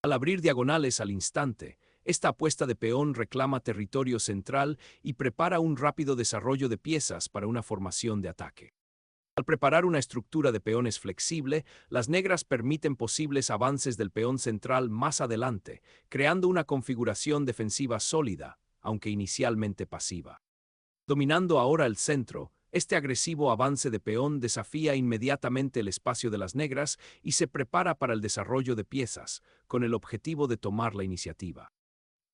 Al abrir diagonales al instante, esta apuesta de peón reclama territorio central y prepara un rápido desarrollo de piezas para una formación de ataque. Al preparar una estructura de peones flexible, las negras permiten posibles avances del peón central más adelante, creando una configuración defensiva sólida, aunque inicialmente pasiva. Dominando ahora el centro, este agresivo avance de peón desafía inmediatamente el espacio de las negras y se prepara para el desarrollo de piezas, con el objetivo de tomar la iniciativa.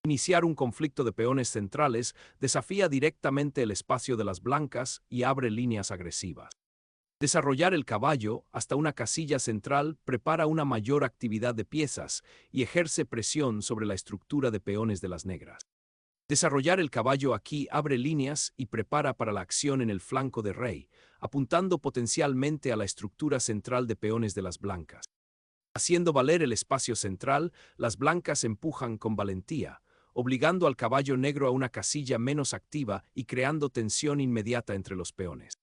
Iniciar un conflicto de peones centrales desafía directamente el espacio de las blancas y abre líneas agresivas. Desarrollar el caballo hasta una casilla central prepara una mayor actividad de piezas y ejerce presión sobre la estructura de peones de las negras. Desarrollar el caballo aquí abre líneas y prepara para la acción en el flanco de rey, apuntando potencialmente a la estructura central de peones de las blancas. Haciendo valer el espacio central, las blancas empujan con valentía, obligando al caballo negro a una casilla menos activa y creando tensión inmediata entre los peones.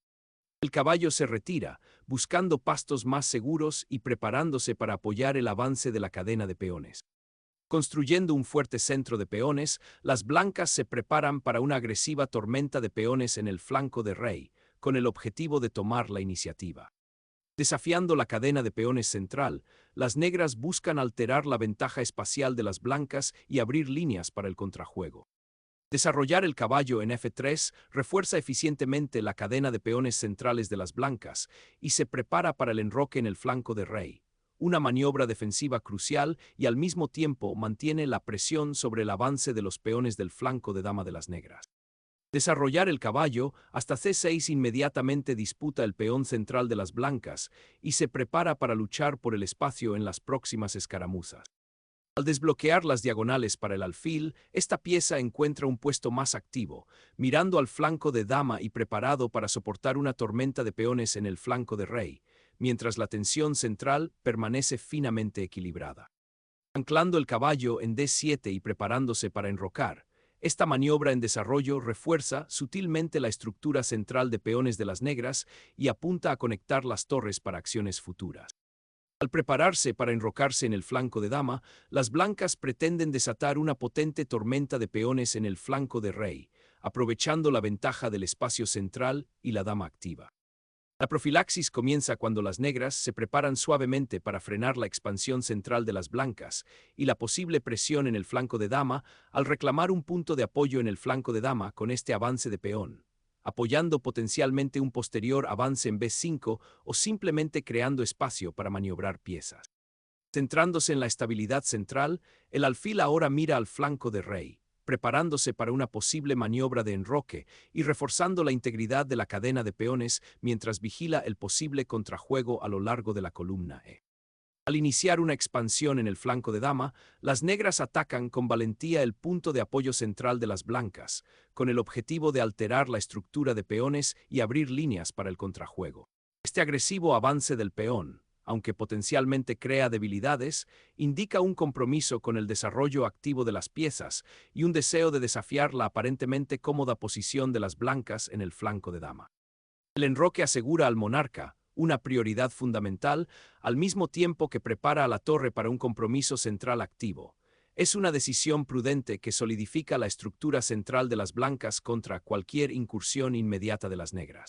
El caballo se retira, buscando pastos más seguros y preparándose para apoyar el avance de la cadena de peones. Construyendo un fuerte centro de peones, las blancas se preparan para una agresiva tormenta de peones en el flanco de rey, con el objetivo de tomar la iniciativa. Desafiando la cadena de peones central, las negras buscan alterar la ventaja espacial de las blancas y abrir líneas para el contrajuego. Desarrollar el caballo en F3 refuerza eficientemente la cadena de peones centrales de las blancas y se prepara para el enroque en el flanco de rey, una maniobra defensiva crucial y al mismo tiempo mantiene la presión sobre el avance de los peones del flanco de dama de las negras. Desarrollar el caballo hasta C6 inmediatamente disputa el peón central de las blancas y se prepara para luchar por el espacio en las próximas escaramuzas. Al desbloquear las diagonales para el alfil, esta pieza encuentra un puesto más activo, mirando al flanco de dama y preparado para soportar una tormenta de peones en el flanco de rey, mientras la tensión central permanece finamente equilibrada. Anclando el caballo en D7 y preparándose para enrocar, esta maniobra en desarrollo refuerza sutilmente la estructura central de peones de las negras y apunta a conectar las torres para acciones futuras. Al prepararse para enrocarse en el flanco de dama, las blancas pretenden desatar una potente tormenta de peones en el flanco de rey, aprovechando la ventaja del espacio central y la dama activa. La profilaxis comienza cuando las negras se preparan suavemente para frenar la expansión central de las blancas y la posible presión en el flanco de dama al reclamar un punto de apoyo en el flanco de dama con este avance de peón, apoyando potencialmente un posterior avance en B5 o simplemente creando espacio para maniobrar piezas. Centrándose en la estabilidad central, el alfil ahora mira al flanco de rey, preparándose para una posible maniobra de enroque y reforzando la integridad de la cadena de peones mientras vigila el posible contrajuego a lo largo de la columna E. Al iniciar una expansión en el flanco de dama, las negras atacan con valentía el punto de apoyo central de las blancas, con el objetivo de alterar la estructura de peones y abrir líneas para el contrajuego. Este agresivo avance del peón, aunque potencialmente crea debilidades, indica un compromiso con el desarrollo activo de las piezas y un deseo de desafiar la aparentemente cómoda posición de las blancas en el flanco de dama. El enroque asegura al monarca una prioridad fundamental, al mismo tiempo que prepara a la torre para un compromiso central activo. Es una decisión prudente que solidifica la estructura central de las blancas contra cualquier incursión inmediata de las negras.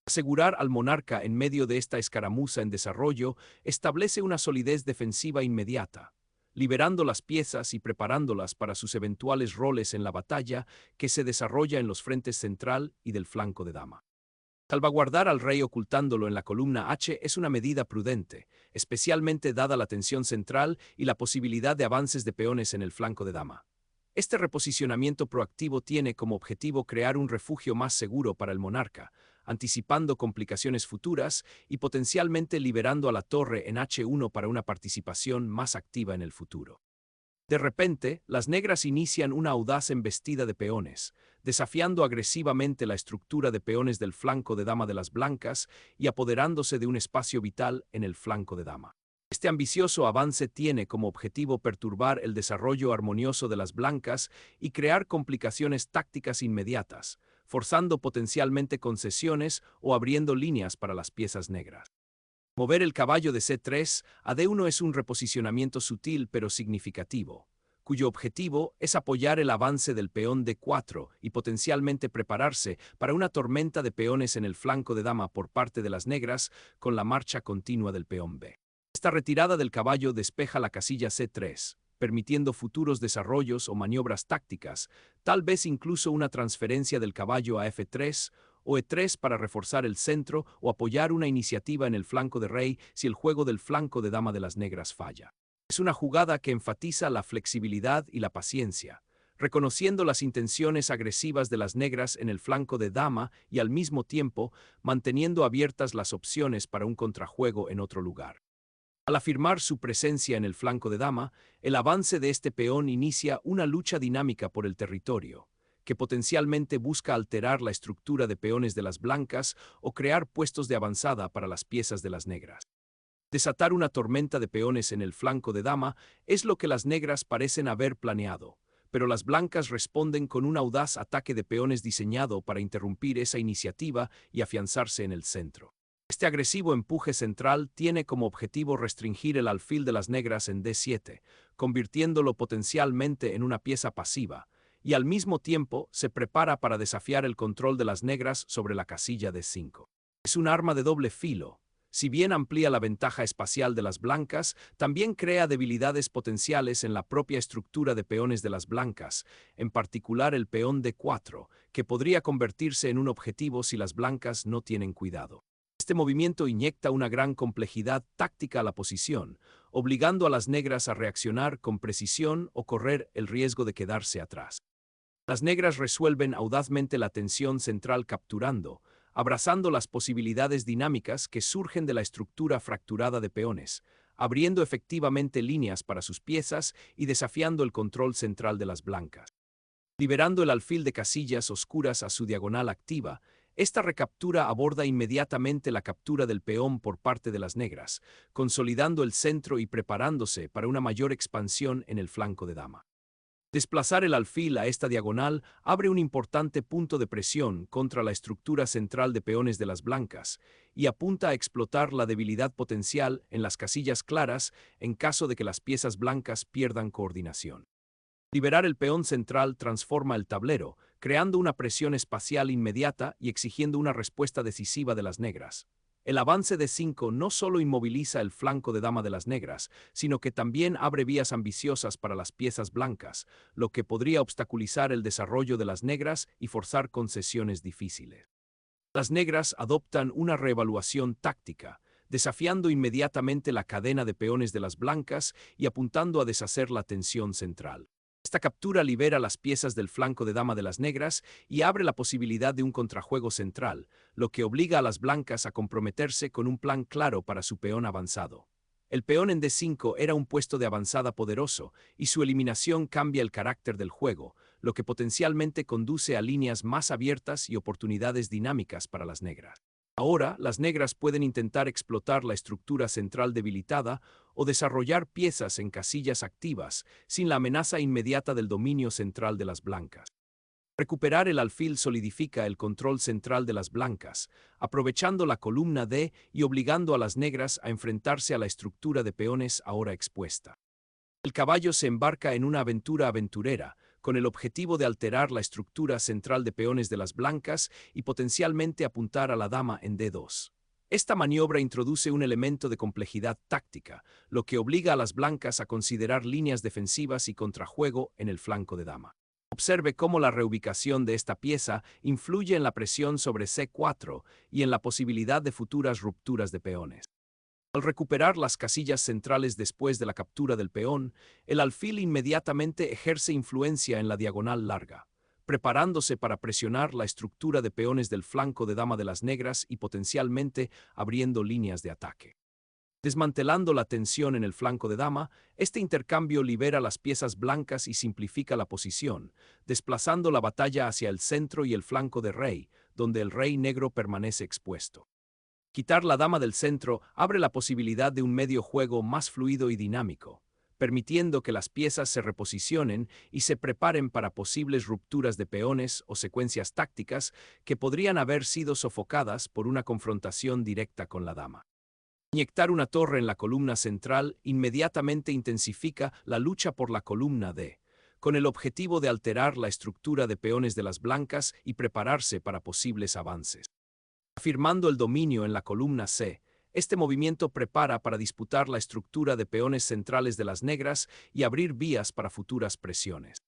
Asegurar al monarca en medio de esta escaramuza en desarrollo establece una solidez defensiva inmediata, liberando las piezas y preparándolas para sus eventuales roles en la batalla que se desarrolla en los frentes central y del flanco de dama. Salvaguardar al rey ocultándolo en la columna H es una medida prudente, especialmente dada la tensión central y la posibilidad de avances de peones en el flanco de dama. Este reposicionamiento proactivo tiene como objetivo crear un refugio más seguro para el monarca, anticipando complicaciones futuras y potencialmente liberando a la torre en H1 para una participación más activa en el futuro. De repente, las negras inician una audaz embestida de peones, desafiando agresivamente la estructura de peones del flanco de dama de las blancas y apoderándose de un espacio vital en el flanco de dama. Este ambicioso avance tiene como objetivo perturbar el desarrollo armonioso de las blancas y crear complicaciones tácticas inmediatas, forzando potencialmente concesiones o abriendo líneas para las piezas negras. Mover el caballo de C3 a D1 es un reposicionamiento sutil pero significativo, cuyo objetivo es apoyar el avance del peón D4 y potencialmente prepararse para una tormenta de peones en el flanco de dama por parte de las negras con la marcha continua del peón B. Esta retirada del caballo despeja la casilla C3, permitiendo futuros desarrollos o maniobras tácticas, tal vez incluso una transferencia del caballo a F3 o E3 para reforzar el centro o apoyar una iniciativa en el flanco de rey si el juego del flanco de dama de las negras falla. Es una jugada que enfatiza la flexibilidad y la paciencia, reconociendo las intenciones agresivas de las negras en el flanco de dama y al mismo tiempo manteniendo abiertas las opciones para un contrajuego en otro lugar. Al afirmar su presencia en el flanco de dama, el avance de este peón inicia una lucha dinámica por el territorio, que potencialmente busca alterar la estructura de peones de las blancas o crear puestos de avanzada para las piezas de las negras. Desatar una tormenta de peones en el flanco de dama es lo que las negras parecen haber planeado, pero las blancas responden con un audaz ataque de peones diseñado para interrumpir esa iniciativa y afianzarse en el centro. Este agresivo empuje central tiene como objetivo restringir el alfil de las negras en D7, convirtiéndolo potencialmente en una pieza pasiva, y al mismo tiempo se prepara para desafiar el control de las negras sobre la casilla D5. Es un arma de doble filo. Si bien amplía la ventaja espacial de las blancas, también crea debilidades potenciales en la propia estructura de peones de las blancas, en particular el peón D4, que podría convertirse en un objetivo si las blancas no tienen cuidado. Este movimiento inyecta una gran complejidad táctica a la posición, obligando a las negras a reaccionar con precisión o correr el riesgo de quedarse atrás. Las negras resuelven audazmente la tensión central capturando, abrazando las posibilidades dinámicas que surgen de la estructura fracturada de peones, abriendo efectivamente líneas para sus piezas y desafiando el control central de las blancas. Liberando el alfil de casillas oscuras a su diagonal activa, esta recaptura aborda inmediatamente la captura del peón por parte de las negras, consolidando el centro y preparándose para una mayor expansión en el flanco de dama. Desplazar el alfil a esta diagonal abre un importante punto de presión contra la estructura central de peones de las blancas y apunta a explotar la debilidad potencial en las casillas claras en caso de que las piezas blancas pierdan coordinación. Liberar el peón central transforma el tablero, creando una presión espacial inmediata y exigiendo una respuesta decisiva de las negras. El avance de 5 no solo inmoviliza el flanco de dama de las negras, sino que también abre vías ambiciosas para las piezas blancas, lo que podría obstaculizar el desarrollo de las negras y forzar concesiones difíciles. Las negras adoptan una reevaluación táctica, desafiando inmediatamente la cadena de peones de las blancas y apuntando a deshacer la tensión central. Esta captura libera las piezas del flanco de dama de las negras y abre la posibilidad de un contrajuego central, lo que obliga a las blancas a comprometerse con un plan claro para su peón avanzado. El peón en D5 era un puesto de avanzada poderoso, y su eliminación cambia el carácter del juego, lo que potencialmente conduce a líneas más abiertas y oportunidades dinámicas para las negras. Ahora, las negras pueden intentar explotar la estructura central debilitada o desarrollar piezas en casillas activas sin la amenaza inmediata del dominio central de las blancas. Recuperar el alfil solidifica el control central de las blancas, aprovechando la columna D y obligando a las negras a enfrentarse a la estructura de peones ahora expuesta. El caballo se embarca en una aventura aventurera, con el objetivo de alterar la estructura central de peones de las blancas y potencialmente apuntar a la dama en D2. Esta maniobra introduce un elemento de complejidad táctica, lo que obliga a las blancas a considerar líneas defensivas y contrajuego en el flanco de dama. Observe cómo la reubicación de esta pieza influye en la presión sobre C4 y en la posibilidad de futuras rupturas de peones. Al recuperar las casillas centrales después de la captura del peón, el alfil inmediatamente ejerce influencia en la diagonal larga, preparándose para presionar la estructura de peones del flanco de dama de las negras y potencialmente abriendo líneas de ataque. Desmantelando la tensión en el flanco de dama, este intercambio libera las piezas blancas y simplifica la posición, desplazando la batalla hacia el centro y el flanco de rey, donde el rey negro permanece expuesto. Quitar la dama del centro abre la posibilidad de un medio juego más fluido y dinámico, permitiendo que las piezas se reposicionen y se preparen para posibles rupturas de peones o secuencias tácticas que podrían haber sido sofocadas por una confrontación directa con la dama. Inyectar una torre en la columna central inmediatamente intensifica la lucha por la columna D, con el objetivo de alterar la estructura de peones de las blancas y prepararse para posibles avances. Afirmando el dominio en la columna C, este movimiento prepara para disputar la estructura de peones centrales de las negras y abrir vías para futuras presiones.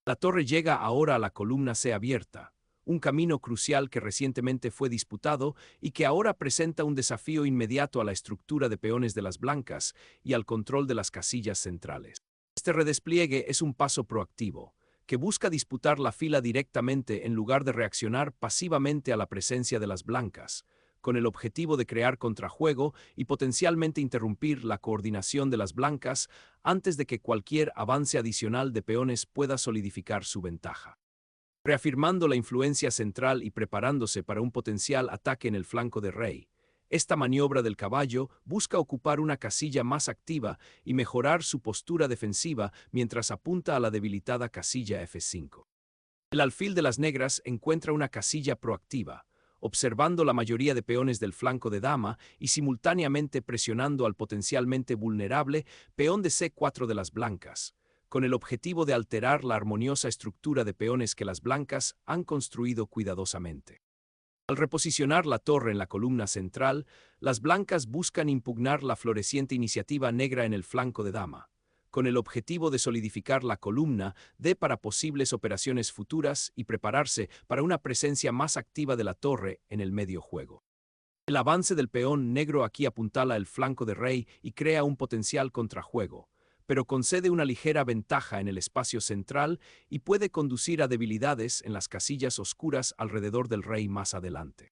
La torre llega ahora a la columna C abierta, un camino crucial que recientemente fue disputado y que ahora presenta un desafío inmediato a la estructura de peones de las blancas y al control de las casillas centrales. Este redespliegue es un paso proactivo, que busca disputar la fila directamente en lugar de reaccionar pasivamente a la presencia de las blancas, con el objetivo de crear contrajuego y potencialmente interrumpir la coordinación de las blancas antes de que cualquier avance adicional de peones pueda solidificar su ventaja. Reafirmando la influencia central y preparándose para un potencial ataque en el flanco de rey, esta maniobra del caballo busca ocupar una casilla más activa y mejorar su postura defensiva mientras apunta a la debilitada casilla F5. El alfil de las negras encuentra una casilla proactiva, observando la mayoría de peones del flanco de dama y simultáneamente presionando al potencialmente vulnerable peón de C4 de las blancas, con el objetivo de alterar la armoniosa estructura de peones que las blancas han construido cuidadosamente. Al reposicionar la torre en la columna central, las blancas buscan impugnar la floreciente iniciativa negra en el flanco de dama, con el objetivo de solidificar la columna D para posibles operaciones futuras y prepararse para una presencia más activa de la torre en el medio juego. El avance del peón negro aquí apuntala el flanco de rey y crea un potencial contrajuego, pero concede una ligera ventaja en el espacio central y puede conducir a debilidades en las casillas oscuras alrededor del rey más adelante.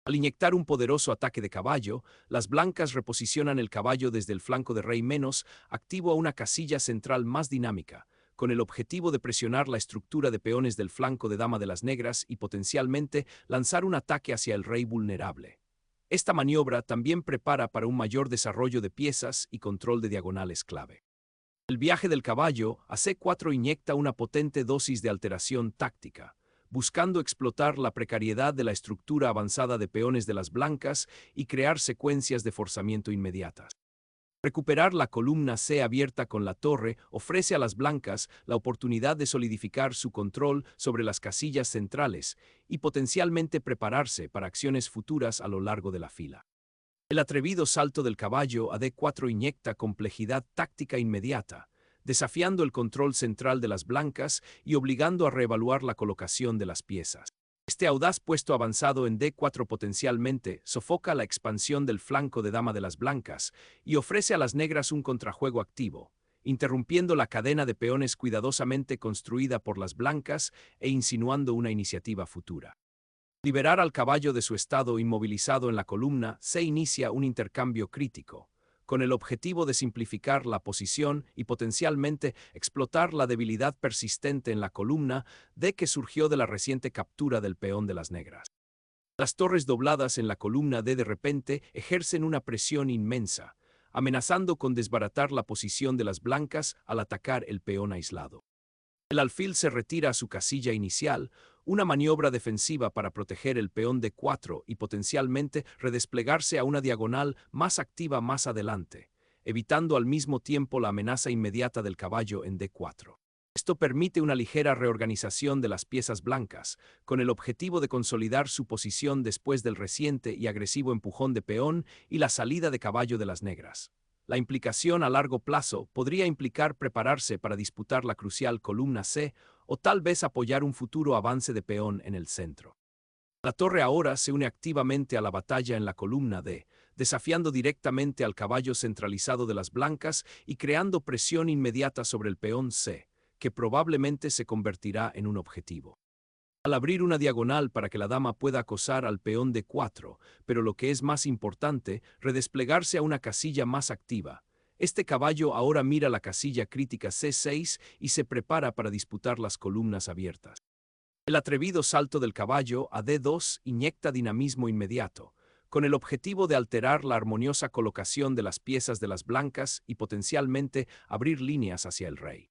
Al inyectar un poderoso ataque de caballo, las blancas reposicionan el caballo desde el flanco de rey menos activo a una casilla central más dinámica, con el objetivo de presionar la estructura de peones del flanco de dama de las negras y potencialmente lanzar un ataque hacia el rey vulnerable. Esta maniobra también prepara para un mayor desarrollo de piezas y control de diagonales clave. El viaje del caballo a C4 inyecta una potente dosis de alteración táctica, buscando explotar la precariedad de la estructura avanzada de peones de las blancas y crear secuencias de forzamiento inmediatas. Recuperar la columna C abierta con la torre ofrece a las blancas la oportunidad de solidificar su control sobre las casillas centrales y potencialmente prepararse para acciones futuras a lo largo de la fila. El atrevido salto del caballo a D4 inyecta complejidad táctica inmediata, desafiando el control central de las blancas y obligando a reevaluar la colocación de las piezas. Este audaz puesto avanzado en D4 potencialmente sofoca la expansión del flanco de dama de las blancas y ofrece a las negras un contrajuego activo, interrumpiendo la cadena de peones cuidadosamente construida por las blancas e insinuando una iniciativa futura. Liberar al caballo de su estado inmovilizado en la columna se inicia un intercambio crítico, con el objetivo de simplificar la posición y potencialmente explotar la debilidad persistente en la columna D que surgió de la reciente captura del peón de las negras. Las torres dobladas en la columna D de repente ejercen una presión inmensa, amenazando con desbaratar la posición de las blancas al atacar el peón aislado. El alfil se retira a su casilla inicial, una maniobra defensiva para proteger el peón D4 y potencialmente redesplegarse a una diagonal más activa más adelante, evitando al mismo tiempo la amenaza inmediata del caballo en D4. Esto permite una ligera reorganización de las piezas blancas, con el objetivo de consolidar su posición después del reciente y agresivo empujón de peón y la salida de caballo de las negras. La implicación a largo plazo podría implicar prepararse para disputar la crucial columna C o tal vez apoyar un futuro avance de peón en el centro. La torre ahora se une activamente a la batalla en la columna D, desafiando directamente al caballo centralizado de las blancas y creando presión inmediata sobre el peón C, que probablemente se convertirá en un objetivo. Al abrir una diagonal para que la dama pueda acosar al peón D4, pero lo que es más importante, redesplegarse a una casilla más activa. Este caballo ahora mira la casilla crítica C6 y se prepara para disputar las columnas abiertas. El atrevido salto del caballo a D2 inyecta dinamismo inmediato, con el objetivo de alterar la armoniosa colocación de las piezas de las blancas y potencialmente abrir líneas hacia el rey.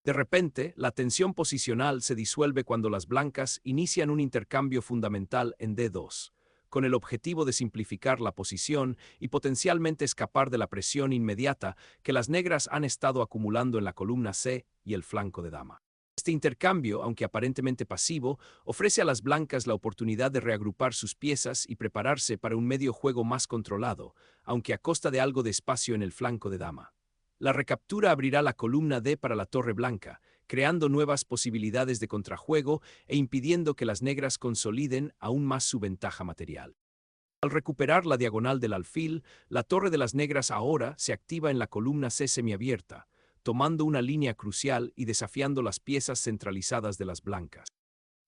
De repente, la tensión posicional se disuelve cuando las blancas inician un intercambio fundamental en D2, con el objetivo de simplificar la posición y potencialmente escapar de la presión inmediata que las negras han estado acumulando en la columna C y el flanco de dama. Este intercambio, aunque aparentemente pasivo, ofrece a las blancas la oportunidad de reagrupar sus piezas y prepararse para un medio juego más controlado, aunque a costa de algo de espacio en el flanco de dama. La recaptura abrirá la columna D para la torre blanca, creando nuevas posibilidades de contrajuego e impidiendo que las negras consoliden aún más su ventaja material. Al recuperar la diagonal del alfil, la torre de las negras ahora se activa en la columna C semiabierta, tomando una línea crucial y desafiando las piezas centralizadas de las blancas.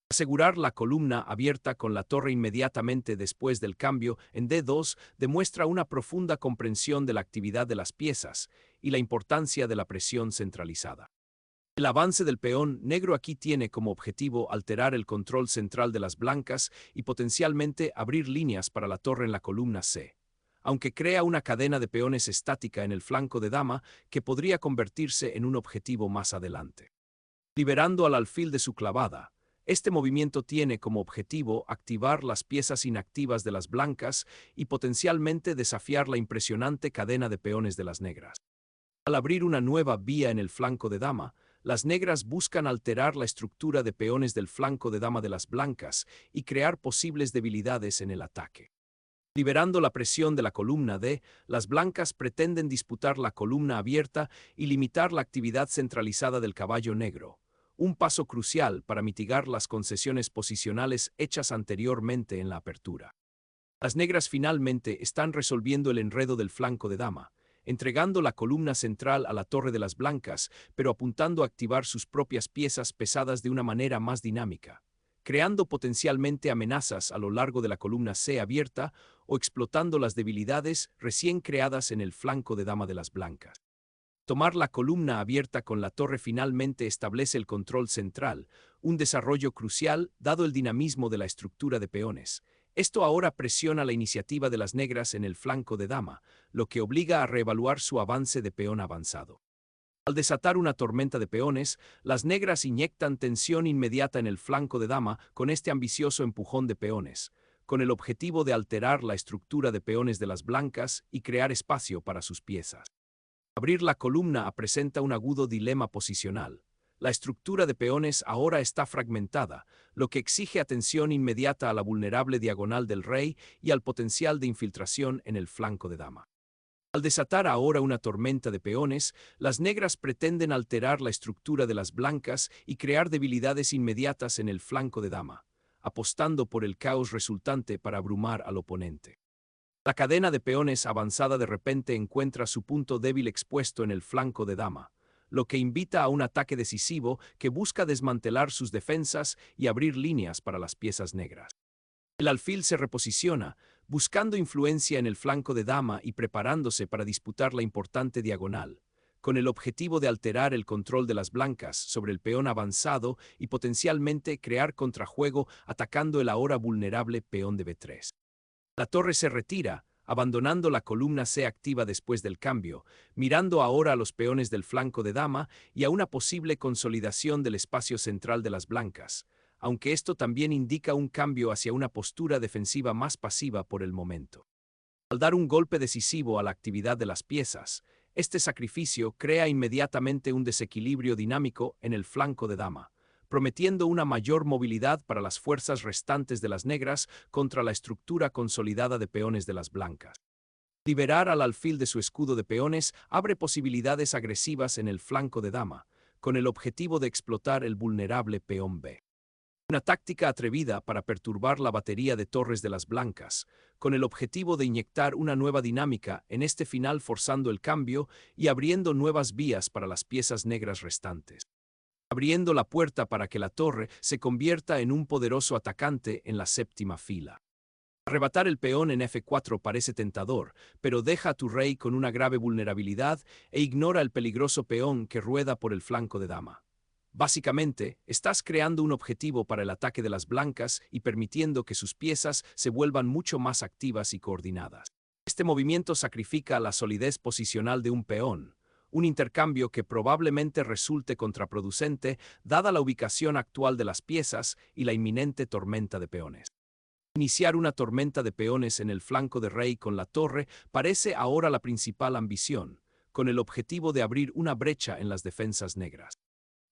Asegurar la columna abierta con la torre inmediatamente después del cambio en D2 demuestra una profunda comprensión de la actividad de las piezas y la importancia de la presión centralizada. El avance del peón negro aquí tiene como objetivo alterar el control central de las blancas y potencialmente abrir líneas para la torre en la columna C, aunque crea una cadena de peones estática en el flanco de dama que podría convertirse en un objetivo más adelante. Liberando al alfil de su clavada, este movimiento tiene como objetivo activar las piezas inactivas de las blancas y potencialmente desafiar la impresionante cadena de peones de las negras. Al abrir una nueva vía en el flanco de dama, las negras buscan alterar la estructura de peones del flanco de dama de las blancas y crear posibles debilidades en el ataque. Liberando la presión de la columna D, las blancas pretenden disputar la columna abierta y limitar la actividad centralizada del caballo negro, un paso crucial para mitigar las concesiones posicionales hechas anteriormente en la apertura. Las negras finalmente están resolviendo el enredo del flanco de dama, entregando la columna central a la torre de las blancas, pero apuntando a activar sus propias piezas pesadas de una manera más dinámica, creando potencialmente amenazas a lo largo de la columna C abierta o explotando las debilidades recién creadas en el flanco de dama de las blancas. Tomar la columna abierta con la torre finalmente establece el control central, un desarrollo crucial dado el dinamismo de la estructura de peones. Esto ahora presiona la iniciativa de las negras en el flanco de dama, lo que obliga a reevaluar su avance de peón avanzado. Al desatar una tormenta de peones, las negras inyectan tensión inmediata en el flanco de dama con este ambicioso empujón de peones, con el objetivo de alterar la estructura de peones de las blancas y crear espacio para sus piezas. Abrir la columna presenta un agudo dilema posicional. La estructura de peones ahora está fragmentada, lo que exige atención inmediata a la vulnerable diagonal del rey y al potencial de infiltración en el flanco de dama. Al desatar ahora una tormenta de peones, las negras pretenden alterar la estructura de las blancas y crear debilidades inmediatas en el flanco de dama, apostando por el caos resultante para abrumar al oponente. La cadena de peones avanzada de repente encuentra su punto débil expuesto en el flanco de dama, lo que invita a un ataque decisivo que busca desmantelar sus defensas y abrir líneas para las piezas negras. El alfil se reposiciona, buscando influencia en el flanco de dama y preparándose para disputar la importante diagonal, con el objetivo de alterar el control de las blancas sobre el peón avanzado y potencialmente crear contrajuego atacando el ahora vulnerable peón de B3. La torre se retira, abandonando la columna C activa después del cambio, mirando ahora a los peones del flanco de dama y a una posible consolidación del espacio central de las blancas, aunque esto también indica un cambio hacia una postura defensiva más pasiva por el momento. Al dar un golpe decisivo a la actividad de las piezas, este sacrificio crea inmediatamente un desequilibrio dinámico en el flanco de dama, prometiendo una mayor movilidad para las fuerzas restantes de las negras contra la estructura consolidada de peones de las blancas. Liberar al alfil de su escudo de peones abre posibilidades agresivas en el flanco de dama, con el objetivo de explotar el vulnerable peón B. Una táctica atrevida para perturbar la batería de torres de las blancas, con el objetivo de inyectar una nueva dinámica en este final forzando el cambio y abriendo nuevas vías para las piezas negras restantes, abriendo la puerta para que la torre se convierta en un poderoso atacante en la séptima fila. Arrebatar el peón en F4 parece tentador, pero deja a tu rey con una grave vulnerabilidad e ignora el peligroso peón que rueda por el flanco de dama. Básicamente, estás creando un objetivo para el ataque de las blancas y permitiendo que sus piezas se vuelvan mucho más activas y coordinadas. Este movimiento sacrifica la solidez posicional de un peón, un intercambio que probablemente resulte contraproducente dada la ubicación actual de las piezas y la inminente tormenta de peones. Iniciar una tormenta de peones en el flanco de rey con la torre parece ahora la principal ambición, con el objetivo de abrir una brecha en las defensas negras.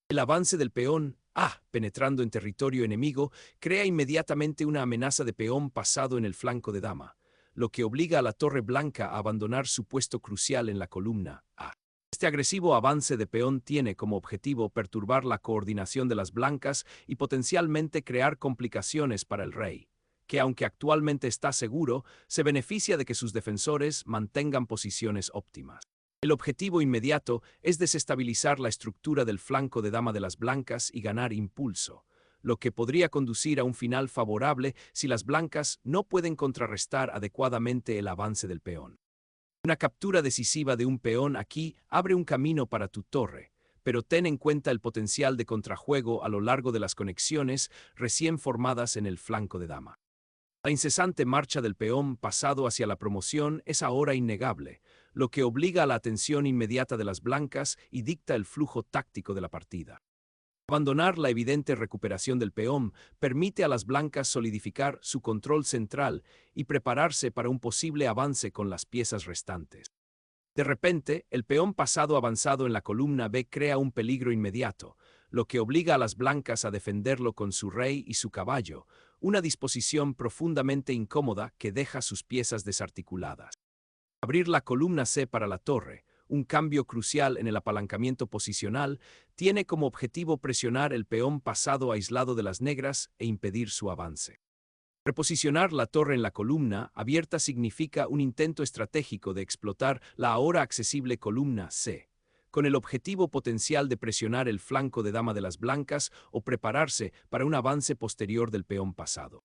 El avance del peón A, penetrando en territorio enemigo, crea inmediatamente una amenaza de peón pasado en el flanco de dama, lo que obliga a la torre blanca a abandonar su puesto crucial en la columna A. Este agresivo avance de peón tiene como objetivo perturbar la coordinación de las blancas y potencialmente crear complicaciones para el rey, que aunque actualmente está seguro, se beneficia de que sus defensores mantengan posiciones óptimas. El objetivo inmediato es desestabilizar la estructura del flanco de dama de las blancas y ganar impulso, lo que podría conducir a un final favorable si las blancas no pueden contrarrestar adecuadamente el avance del peón. Una captura decisiva de un peón aquí abre un camino para tu torre, pero ten en cuenta el potencial de contrajuego a lo largo de las conexiones recién formadas en el flanco de dama. La incesante marcha del peón pasado hacia la promoción es ahora innegable, lo que obliga a la atención inmediata de las blancas y dicta el flujo táctico de la partida. Abandonar la evidente recuperación del peón permite a las blancas solidificar su control central y prepararse para un posible avance con las piezas restantes. De repente, el peón pasado avanzado en la columna B crea un peligro inmediato, lo que obliga a las blancas a defenderlo con su rey y su caballo, una disposición profundamente incómoda que deja sus piezas desarticuladas. Abrir la columna C para la torre, un cambio crucial en el apalancamiento posicional, tiene como objetivo presionar el peón pasado aislado de las negras e impedir su avance. Reposicionar la torre en la columna abierta significa un intento estratégico de explotar la ahora accesible columna C, con el objetivo potencial de presionar el flanco de dama de las blancas o prepararse para un avance posterior del peón pasado.